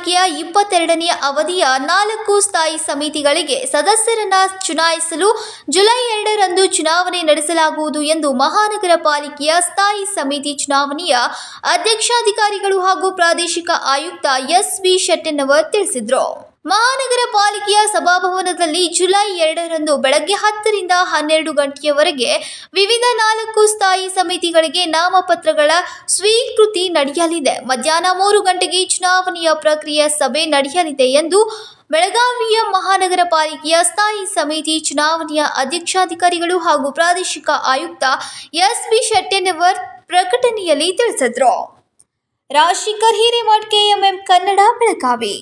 ಪಾಲಿಕೆಯ 22ನೇ ಅವಧಿಯ 4 ಸ್ಥಾಯಿ ಸಮಿತಿಗಳಿಗೆ ಸದಸ್ಯರನ್ನು ಚುನಾಯಿಸಲು ಜುಲೈ 2ರಂದು ಚುನಾವಣೆ ನಡೆಸಲಾಗುವುದು ಎಂದು ಮಹಾನಗರ ಪಾಲಿಕೆಯ ಸ್ಥಾಯಿ ಸಮಿತಿ ಚುನಾವಣೆಯ ಅಧ್ಯಕ್ಷಾಧಿಕಾರಿಗಳು ಹಾಗೂ ಪ್ರಾದೇಶಿಕ ಆಯುಕ್ತ ಎಸ್.ವಿ. ಶೆಟ್ಟೆಣ್ಣವರ್ ತಿಳಿಸಿದರು. ಮಹಾನಗರ ಪಾಲಿಕೆಯ ಸಭಾಭವನದಲ್ಲಿ ಜುಲೈ 2ರಂದು ಬೆಳಗ್ಗೆ 10 ರಿಂದ 12 ಗಂಟೆಯವರೆಗೆ ವಿವಿಧ 4 ಸ್ಥಾಯಿ ಸಮಿತಿಗಳಿಗೆ ನಾಮಪತ್ರಗಳ ಸ್ವೀಕೃತಿ ನಡೆಯಲಿದೆ. ಮಧ್ಯಾಹ್ನ 3 ಗಂಟೆಗೆ ಚುನಾವಣೆಯ ಪ್ರಕ್ರಿಯೆ ಸಭೆ ನಡೆಯಲಿದೆ ಎಂದು ಬೆಳಗಾವಿಯ ಮಹಾನಗರ ಪಾಲಿಕೆಯ ಸ್ಥಾಯಿ ಸಮಿತಿ ಚುನಾವಣೆಯ ಅಧ್ಯಕ್ಷಾಧಿಕಾರಿಗಳು ಹಾಗೂ ಪ್ರಾದೇಶಿಕ ಆಯುಕ್ತ ಎಸ್.ವಿ. ಶೆಟ್ಟೆಣ್ಣವರ್ ಪ್ರಕಟಣೆಯಲ್ಲಿ ತಿಳಿಸಿದರು. ರಾಜಶೇಖರ್ ಹಿರೇಮಠ, KMM ಕನ್ನಡ, ಬೆಳಗಾವಿ.